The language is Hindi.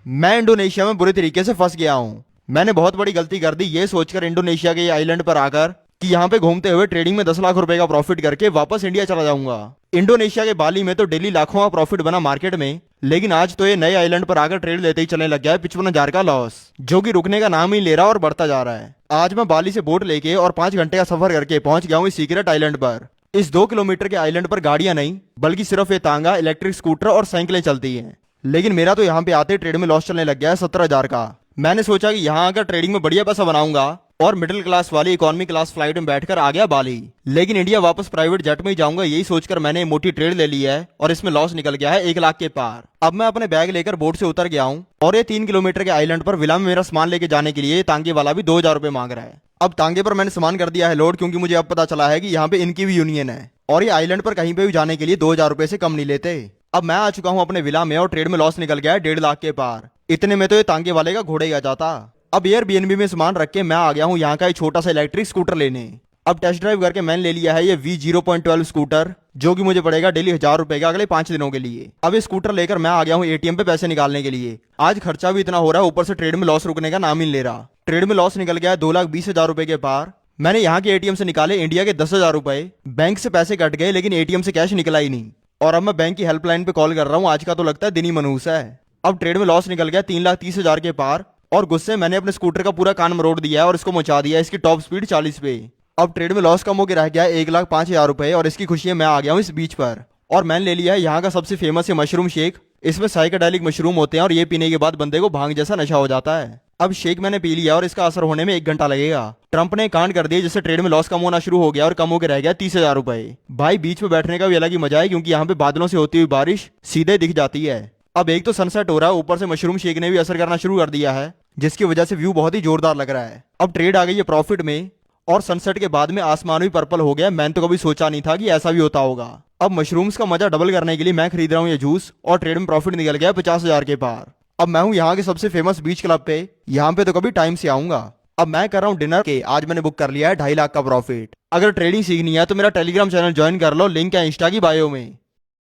मैं इंडोनेशिया में बुरी तरीके से फंस गया हूँ। मैंने बहुत बड़ी गलती कर दी ये सोचकर इंडोनेशिया के ये आइलैंड पर आकर कि यहाँ पे घूमते हुए ट्रेडिंग में 10 लाख रुपए का प्रॉफिट करके वापस इंडिया चला जाऊंगा। इंडोनेशिया के बाली में तो डेली लाखों का प्रॉफिट बना मार्केट में, लेकिन आज तो ये नए आइलैंड पर आकर ट्रेड लेते ही चलने लग गया है 55,000 का लॉस, जो कि रुकने का नाम ही ले रहा और बढ़ता जा रहा है। आज मैं बाली से बोट लेके और 5 घंटे का सफर करके पहुंच गया हूँ इस सीक्रेट आइलैंड पर। इस 2 किलोमीटर के आइलैंड पर गाड़ियां नहीं बल्कि सिर्फ ये तांगा, इलेक्ट्रिक स्कूटर और साइकिलें चलती हैं। लेकिन मेरा तो यहाँ पे आते ट्रेड में लॉस चलने लग गया है 17,000 का। मैंने सोचा कि यहाँ आकर ट्रेडिंग में बढ़िया पैसा बनाऊंगा और मिडिल क्लास वाली इकोनॉमी क्लास फ्लाइट में बैठकर आ गया बाली। लेकिन इंडिया वापस प्राइवेट जेट में ही जाऊंगा यही सोचकर मैंने मोटी ट्रेड ले ली है और इसमें लॉस निकल गया है 1 लाख के पार। अब मैं अपने बैग लेकर बोट से उतर गया हूँ और ये 3 किलोमीटर के आइलैंड पर विला में मेरा सामान लेके जाने के लिए तांगे वाला भी 2,000 रुपए मांग रहा है। अब तांगे पर मैंने सामान कर दिया है लोड, क्योंकि मुझे अब पता चला है कि यहाँ पे इनकी भी यूनियन है और ये आइलैंड पर कहीं पे भी जाने के लिए 2,000 रुपए से कम नहीं लेते। अब मैं आ चुका हूँ अपने विला में और ट्रेड में लॉस निकल गया है 1.5 लाख के पार। इतने में तो ये तांगे वाले का घोड़े ही आ जाता। अब एयरबीएनबी में सामान रख के मैं आ गया हूँ यहाँ का एक छोटा सा इलेक्ट्रिक स्कूटर लेने। अब टेस्ट ड्राइव करके मैंने ले लिया है ये V0.12 स्कूटर, जो कि मुझे पड़ेगा डेली 1,000 रुपए का अगले 5 दिनों के लिए। अब ये स्कूटर लेकर मैं आ गया हूँ एटीएम पे पैसे निकालने के लिए। आज खर्चा भी इतना हो रहा है, ऊपर से ट्रेड में लॉस रुकने का नाम ही नहीं ले रहा। ट्रेड में लॉस निकल गया है 2,20,000 रुपए के पार। मैंने यहाँ के एटीएम से निकाले इंडिया के 10,000 रुपए, बैंक से पैसे कट गए लेकिन एटीएम से कैश निकला ही नहीं। और अब मैं बैंक की हेल्पलाइन पे कॉल कर रहा हूँ। आज का तो लगता है दिन ही मनहूस है। अब ट्रेड में लॉस निकल गया 3,30,000 के पार और गुस्से मैंने अपने स्कूटर का पूरा कान मरोड़ दिया है और इसको मचा दिया है इसकी टॉप स्पीड 40 पे। अब ट्रेड में लॉस कम होकर रह गया है 1,05,000 रुपए और इसकी खुशी में मैं आ गया हूँ इस बीच पर। और मैंने ले लिया है यहाँ का सबसे फेमस है मशरूम शेक। इसमें साइकेडेलिक मशरूम होते हैं और ये पीने के बाद बंदे को भांग जैसा नशा हो जाता है। अब शेक मैंने पी लिया और इसका असर होने में 1 घंटा लगेगा। ट्रंप ने कांड कर दिया जिससे ट्रेड में लॉस कम होना शुरू हो गया और कम होकर रह गया 30,000 रुपए। भाई बीच में बैठने का भी अलग ही मजा है, क्योंकि यहाँ पे बादलों से होती हुई बारिश सीधे दिख जाती है। अब एक तो सनसेट हो रहा है, ऊपर से मशरूम शेक ने भी असर करना शुरू कर दिया है, जिसकी वजह से व्यू बहुत ही जोरदार लग रहा है। अब ट्रेड आ गई है प्रॉफिट में और सनसेट के बाद में आसमान भी पर्पल हो गया। मैंने तो कभी सोचा नहीं था कि ऐसा भी होता होगा। अब मशरूम्स का मजा डबल करने के लिए मैं खरीद रहा हूँ ये जूस और ट्रेड में प्रॉफिट निकल गया 50,000 के पार। अब मैं हूँ यहाँ के सबसे फेमस बीच क्लब पे। यहाँ पे तो कभी टाइम से आऊंगा। अब मैं कर रहा हूँ डिनर के। आज मैंने बुक कर लिया है 2.5 लाख का प्रॉफिट। अगर ट्रेडिंग सीखनी है तो मेरा टेलीग्राम चैनल ज्वाइन कर लो, लिंक है इंस्टा की बायो में।